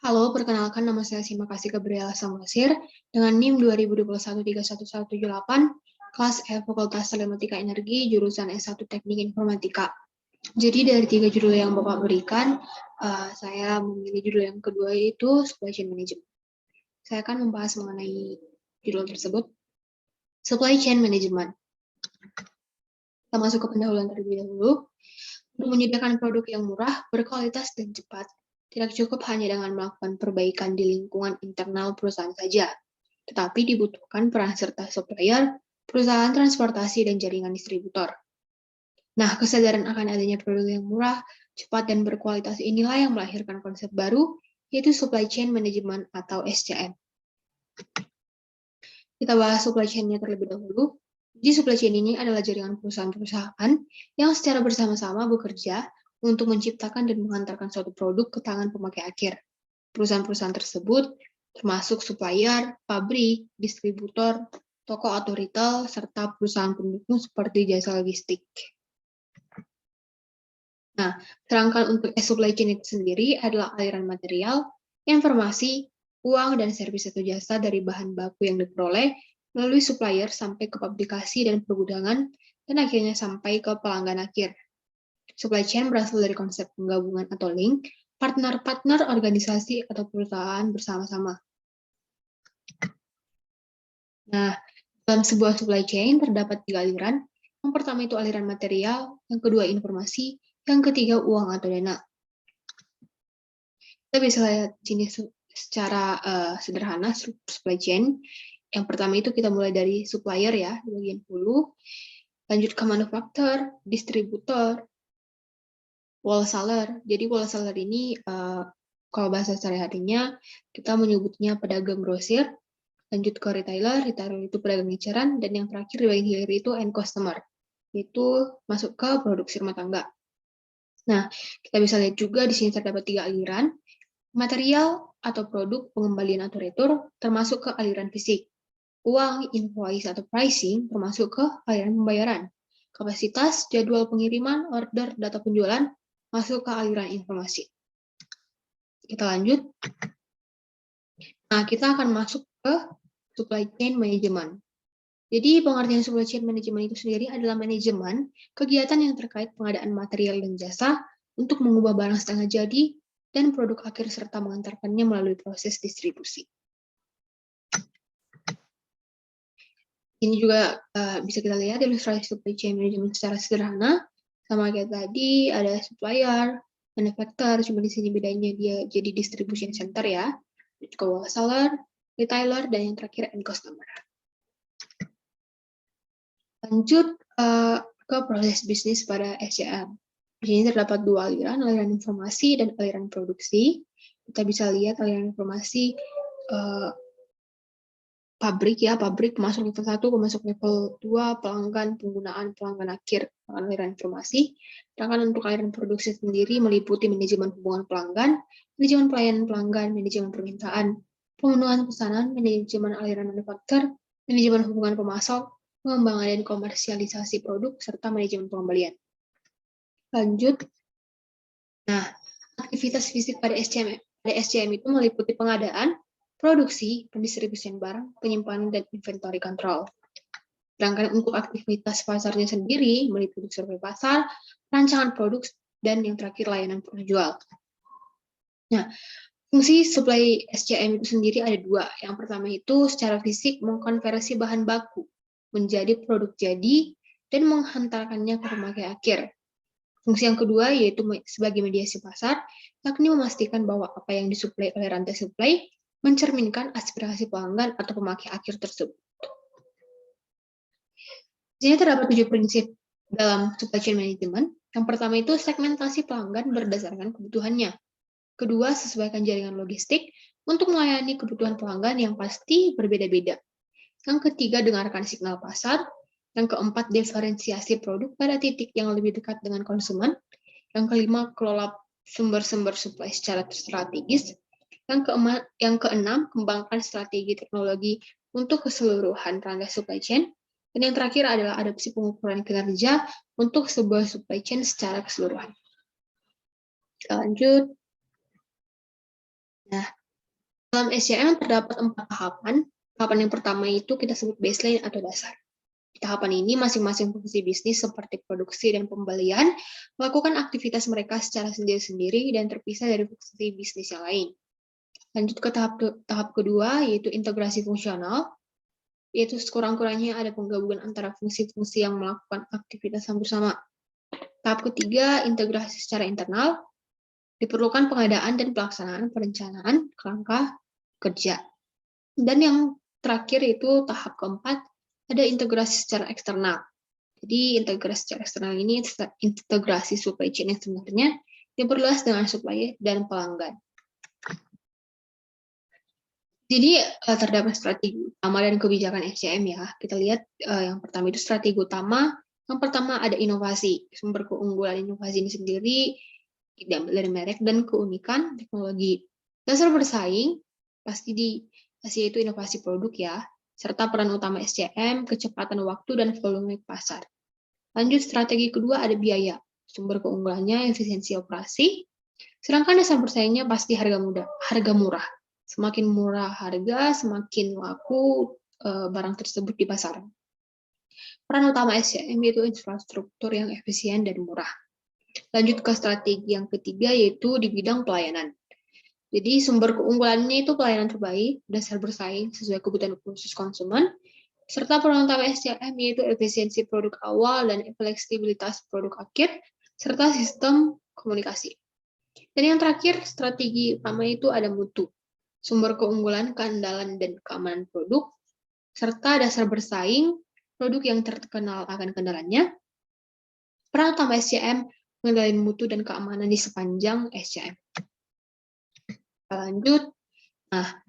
Halo, perkenalkan nama saya Simakasih Gabriela Samosir dengan NIM 2021-31178, kelas F Fakultas Telematika Energi, jurusan S1 Teknik Informatika. Jadi dari 3 judul yang Bapak berikan, saya memilih judul yang kedua yaitu Supply Chain Management. Saya akan membahas mengenai judul tersebut, Supply Chain Management. Kita masuk ke pendahuluan terlebih dahulu. Untuk menyediakan produk yang murah, berkualitas, dan cepat, tidak cukup hanya dengan melakukan perbaikan di lingkungan internal perusahaan saja, tetapi dibutuhkan peran serta supplier, perusahaan transportasi, dan jaringan distributor. Nah, kesadaran akan adanya produk yang murah, cepat, dan berkualitas inilah yang melahirkan konsep baru, yaitu Supply Chain Management atau SCM. Kita bahas supply chain-nya terlebih dahulu. Jadi supply chain ini adalah jaringan perusahaan-perusahaan yang secara bersama-sama bekerja untuk menciptakan dan mengantarkan suatu produk ke tangan pemakai akhir. Perusahaan-perusahaan tersebut termasuk supplier, pabrik, distributor, toko atau retail, serta perusahaan pendukung seperti jasa logistik. Nah, serangkaian untuk supply chain itu sendiri adalah aliran material, informasi, uang, dan servis atau jasa dari bahan baku yang diperoleh melalui supplier sampai ke pabrikasi dan pergudangan, dan akhirnya sampai ke pelanggan akhir. Supply chain berasal dari konsep penggabungan atau link, partner-partner organisasi atau perusahaan bersama-sama. Nah, dalam sebuah supply chain terdapat 3 aliran. Yang pertama itu aliran material, yang kedua informasi, yang ketiga uang atau dana. Kita bisa lihat sini secara sederhana supply chain. Yang pertama itu kita mulai dari supplier ya, di bagian hulu, lanjut ke manufaktur, distributor, wholesaler. Jadi wholesaler ini kalau bahasa sehari-harinya kita menyebutnya pedagang grosir, lanjut ke retailer itu pedagang eceran, dan yang terakhir di bagian hilir itu end customer, itu masuk ke produksi rumah tangga. Nah, kita bisa lihat juga di sini terdapat 3 aliran. Material atau produk pengembalian atau retur termasuk ke aliran fisik. Uang, invoice atau pricing termasuk ke aliran pembayaran. Kapasitas, jadwal pengiriman, order, data penjualan masuk ke aliran informasi. Kita lanjut. Nah, kita akan masuk ke supply chain management. Jadi pengertian supply chain management itu sendiri adalah manajemen kegiatan yang terkait pengadaan material dan jasa untuk mengubah barang setengah jadi dan produk akhir serta mengantarkannya melalui proses distribusi. Ini juga bisa kita lihat ilustrasi supply chain management secara sederhana. Sama kayak tadi, ada supplier, manufacturer, cuma di sini bedanya dia jadi distribution center ya, ke wholesaler, retailer, dan yang terakhir end customer. Lanjut ke proses bisnis pada SCM. Di sini terdapat 2 aliran, aliran informasi dan aliran produksi. Kita bisa lihat aliran informasi pabrik masuk level 1, masuk level 2, pelanggan, penggunaan pelanggan akhir, aliran informasi. Sedangkan untuk aliran produksi sendiri meliputi manajemen hubungan pelanggan, manajemen pelayanan pelanggan, manajemen permintaan, pemenuhan pesanan, manajemen aliran manufaktur, manajemen hubungan pemasok, pengembangan dan komersialisasi produk, serta manajemen pengembalian. Lanjut. Nah, aktivitas fisik pada SCM itu meliputi pengadaan, produksi, pendistribusian barang, penyimpanan, dan inventory control. Sedangkan untuk aktivitas pasarnya sendiri meliputi survei pasar, rancangan produk, dan yang terakhir layanan penjual. Nah, fungsi supply SCM itu sendiri ada 2. Yang pertama itu secara fisik mengkonversi bahan baku menjadi produk jadi dan menghantarkannya ke pemakai akhir. Fungsi yang kedua yaitu sebagai mediasi pasar, yakni memastikan bahwa apa yang disuplai oleh rantai suplai mencerminkan aspirasi pelanggan atau pemakai akhir tersebut. Di sini terdapat 7 prinsip dalam supply chain management. Yang pertama itu segmentasi pelanggan berdasarkan kebutuhannya. Kedua, sesuaikan jaringan logistik untuk melayani kebutuhan pelanggan yang pasti berbeda-beda. Yang ketiga, dengarkan signal pasar. Yang keempat, diferensiasi produk pada titik yang lebih dekat dengan konsumen. Yang kelima, kelola sumber-sumber supply secara strategis. Yang keenam, kembangkan strategi teknologi untuk keseluruhan rantai supply chain. Dan yang terakhir adalah adopsi pengukuran kinerja untuk sebuah supply chain secara keseluruhan. Kita lanjut. Nah, dalam SCM terdapat 4 tahapan. Tahapan yang pertama itu kita sebut baseline atau dasar. Di tahapan ini, masing-masing fungsi bisnis seperti produksi dan pembelian melakukan aktivitas mereka secara sendiri-sendiri dan terpisah dari fungsi bisnis yang lain. Lanjut ke tahap kedua, yaitu integrasi fungsional, yaitu sekurang-kurangnya ada penggabungan antara fungsi-fungsi yang melakukan aktivitas bersama. Tahap ketiga, integrasi secara internal, diperlukan pengadaan dan pelaksanaan perencanaan kerangka kerja. Dan yang terakhir itu tahap keempat, ada integrasi secara eksternal. Jadi integrasi secara eksternal ini integrasi supply chain yang sebenarnya diperluas dengan supplier dan pelanggan. Jadi terdapat strategi utama dan kebijakan SCM ya. Kita lihat yang pertama itu strategi utama. Yang pertama ada inovasi. Sumber keunggulan inovasi ini sendiri diambil dari merek dan keunikan teknologi. Dasar bersaing pasti yaitu inovasi produk ya, serta peran utama SCM, kecepatan waktu dan volume pasar. Lanjut strategi kedua ada biaya. Sumber keunggulannya efisiensi operasi. Sedangkan dasar bersaingnya pasti harga murah. Semakin murah harga, semakin laku barang tersebut di pasaran. Peran utama SCM yaitu infrastruktur yang efisien dan murah. Lanjut ke strategi yang ketiga, yaitu di bidang pelayanan. Jadi sumber keunggulannya itu pelayanan terbaik, dasar bersaing sesuai kebutuhan khusus konsumen, serta peran utama SCM yaitu efisiensi produk awal dan fleksibilitas produk akhir, serta sistem komunikasi. Dan yang terakhir, strategi utama itu ada mutu. Sumber keunggulan, keandalan, dan keamanan produk, serta dasar bersaing, produk yang terkenal akan kendalanya. Peran utama SCM, mengendalikan mutu dan keamanan di sepanjang SCM. Kita lanjut. Nah,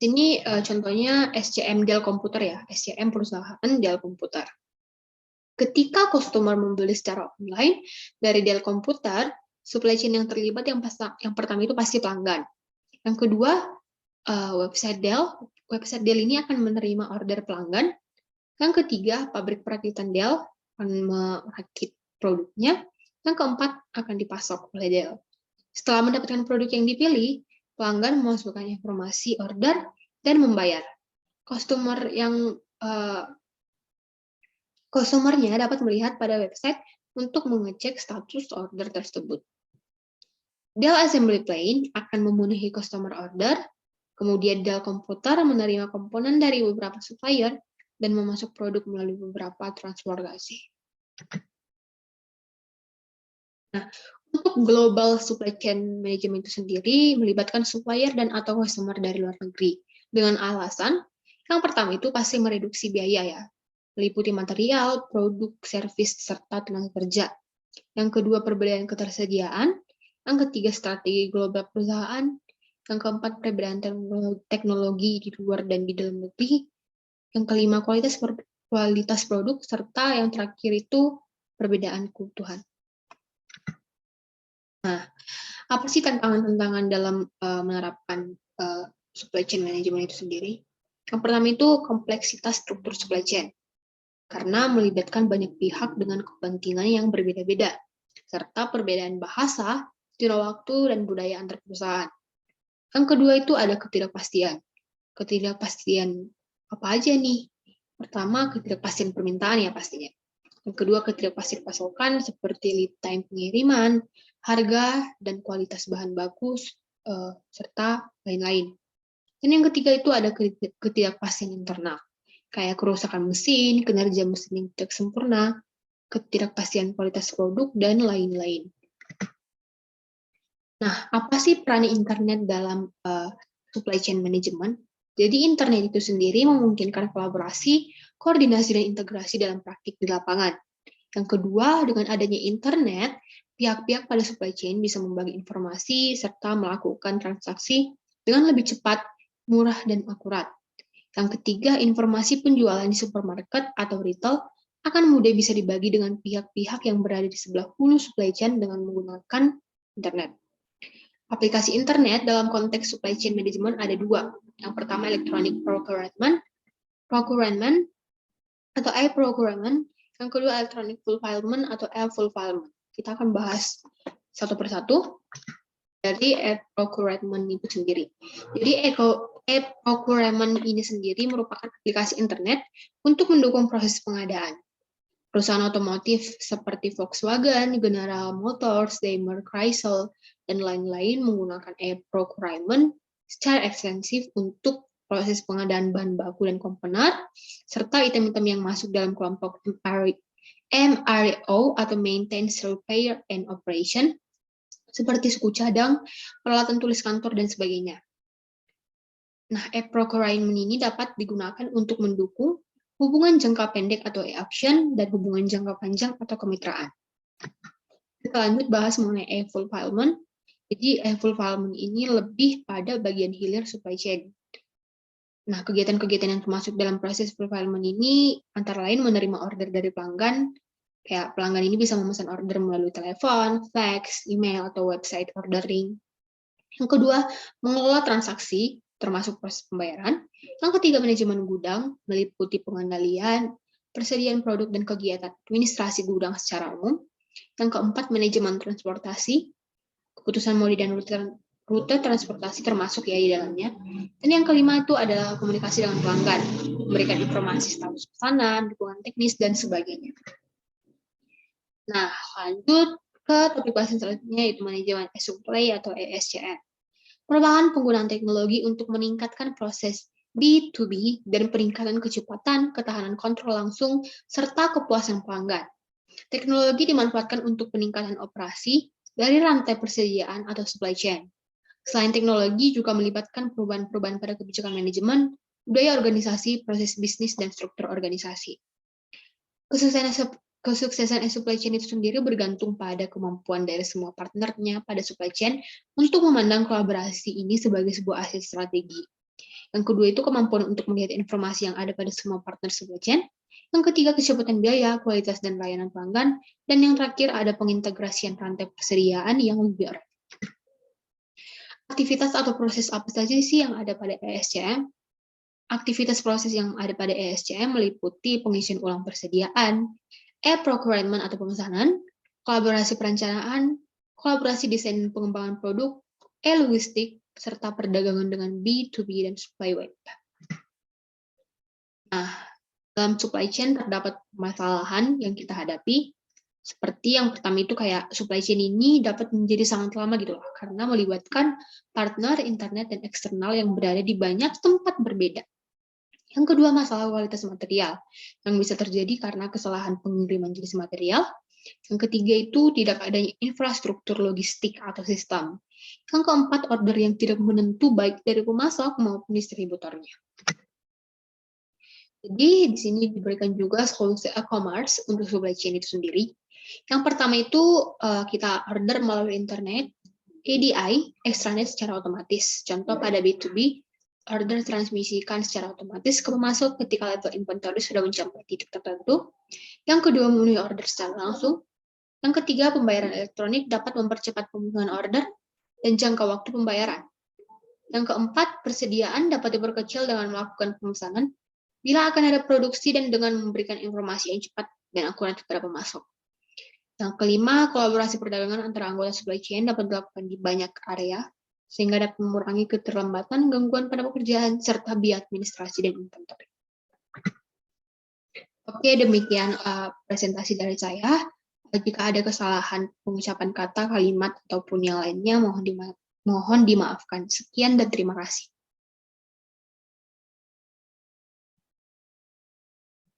ini contohnya SCM Dell komputer ya, SCM perusahaan Dell komputer. Ketika customer membeli secara online dari Dell komputer, supply chain yang terlibat yang pertama itu pasti pelanggan. Yang kedua, website Dell ini akan menerima order pelanggan. Yang ketiga, pabrik perakitan Dell akan merakit produknya. Yang keempat, akan dipasok oleh Dell. Setelah mendapatkan produk yang dipilih, pelanggan memasukkan informasi order dan membayar. Customer-nya dapat melihat pada website untuk mengecek status order tersebut. Dell Assembly Plane akan memenuhi customer order, kemudian Dell Komputer menerima komponen dari beberapa supplier dan memasuk produk melalui beberapa transportasi. Nah, untuk global supply chain management itu sendiri melibatkan supplier dan atau customer dari luar negeri dengan alasan yang pertama itu pasti mereduksi biaya ya, meliputi material, produk, servis serta tenaga kerja. Yang kedua perbedaan ketersediaan, yang ketiga strategi global perusahaan, yang keempat perbedaan teknologi di luar dan di dalam negeri, yang kelima kualitas produk, serta yang terakhir itu perbedaan kebutuhan. Nah, apa sih tantangan-tantangan dalam menerapkan supply chain management itu sendiri? Yang pertama itu kompleksitas struktur supply chain, karena melibatkan banyak pihak dengan kepentingan yang berbeda-beda, serta perbedaan bahasa, zona waktu, dan budaya antar perusahaan. Yang kedua itu ada ketidakpastian. Ketidakpastian apa aja nih? Pertama, ketidakpastian permintaan ya pastinya. Yang kedua, ketidakpastian pasokan seperti lead time pengiriman, harga, dan kualitas bahan baku, serta lain-lain. Dan yang ketiga itu ada ketidakpastian internal, kayak kerusakan mesin, kinerja mesin yang tidak sempurna, ketidakpastian kualitas produk, dan lain-lain. Nah, apa sih peran internet dalam supply chain management? Jadi internet itu sendiri memungkinkan kolaborasi, koordinasi, dan integrasi dalam praktik di lapangan. Yang kedua, dengan adanya internet, pihak-pihak pada supply chain bisa membagi informasi serta melakukan transaksi dengan lebih cepat, murah, dan akurat. Yang ketiga, informasi penjualan di supermarket atau retail akan mudah bisa dibagi dengan pihak-pihak yang berada di sebelah hulu supply chain dengan menggunakan internet. Aplikasi internet dalam konteks supply chain management ada dua. Yang pertama electronic procurement atau e-procurement. Yang kedua electronic fulfillment atau e-fulfillment. Kita akan bahas satu persatu. dari e-procurement itu sendiri. Jadi e-procurement ini sendiri merupakan aplikasi internet untuk mendukung proses pengadaan. Perusahaan otomotif seperti Volkswagen, General Motors, Daimler Chrysler, dan lain-lain menggunakan e-procurement secara ekstensif untuk proses pengadaan bahan baku dan komponen, serta item-item yang masuk dalam kelompok MRO atau Maintenance, Repair, and Operation, seperti suku cadang, peralatan tulis kantor, dan sebagainya. Nah, e-procurement ini dapat digunakan untuk mendukung hubungan jangka pendek atau e-auction dan hubungan jangka panjang atau kemitraan. Kita lanjut bahas mengenai e-fulfillment. Jadi, e-fulfillment ini lebih pada bagian hilir supply chain. Nah, kegiatan-kegiatan yang termasuk dalam proses fulfillment ini antara lain menerima order dari pelanggan. Kayak pelanggan ini bisa memesan order melalui telepon, fax, email, atau website ordering. Yang kedua, mengelola transaksi, termasuk proses pembayaran. Yang ketiga, manajemen gudang, meliputi pengendalian, persediaan produk, dan kegiatan administrasi gudang secara umum. Yang keempat, manajemen transportasi, keputusan mode dan rute transportasi termasuk ya di dalamnya. Dan yang kelima itu adalah komunikasi dengan pelanggan, memberikan informasi status pesanan, dukungan teknis, dan sebagainya. Nah, lanjut ke topik bahasan selanjutnya, yaitu manajemen e-supply atau ESCM. Merupakan penggunaan teknologi untuk meningkatkan proses B2B dan peningkatan kecepatan, ketahanan kontrol langsung, serta kepuasan pelanggan. Teknologi dimanfaatkan untuk peningkatan operasi dari rantai persediaan atau supply chain. Selain teknologi juga melibatkan perubahan-perubahan pada kebijakan manajemen, budaya organisasi, proses bisnis, dan struktur organisasi. Kesuksesan supply chain itu sendiri bergantung pada kemampuan dari semua partnernya pada supply chain untuk memandang kolaborasi ini sebagai sebuah aset strategi. Yang kedua itu kemampuan untuk melihat informasi yang ada pada semua partner supply chain. Yang ketiga kecepatan biaya, kualitas dan layanan pelanggan. Dan yang terakhir ada pengintegrasian rantai persediaan yang lebih erat. Aktivitas atau proses apa saja sih yang ada pada ESCM? Aktivitas proses yang ada pada ESCM meliputi pengisian ulang persediaan, e-procurement atau pemesanan, kolaborasi perencanaan, kolaborasi desain dan pengembangan produk, e-logistik, serta perdagangan dengan B2B dan supply web. Nah, dalam supply chain terdapat permasalahan yang kita hadapi, seperti yang pertama itu kayak supply chain ini dapat menjadi sangat lama gitu loh, karena melibatkan partner internet dan eksternal yang berada di banyak tempat berbeda. Yang kedua, masalah kualitas material, yang bisa terjadi karena kesalahan pengiriman jenis material. Yang ketiga itu tidak adanya infrastruktur logistik atau sistem. Yang keempat, order yang tidak menentu baik dari pemasok maupun distributornya. Jadi, di sini diberikan juga solusi e-commerce untuk supply chain itu sendiri. Yang pertama itu kita order melalui internet, EDI, extranet secara otomatis. Contoh pada B2B, order transmisikan secara otomatis ke pemasok ketika level inventory sudah mencapai titik tertentu. Yang kedua, memenuhi order secara langsung. Yang ketiga, pembayaran elektronik dapat mempercepat pemenuhan order dan jangka waktu pembayaran. Yang keempat, persediaan dapat diperkecil dengan melakukan pemesanan bila akan ada produksi dan dengan memberikan informasi yang cepat dan akurat kepada pemasok. Yang kelima, kolaborasi perdagangan antara anggota supply chain dapat dilakukan di banyak area, sehingga dapat mengurangi keterlambatan, gangguan pada pekerjaan, serta biaya administrasi dan inventory. Oke, demikian presentasi dari saya. Jika ada kesalahan pengucapan kata, kalimat, ataupun yang lainnya, mohon dimaafkan. Sekian dan terima kasih.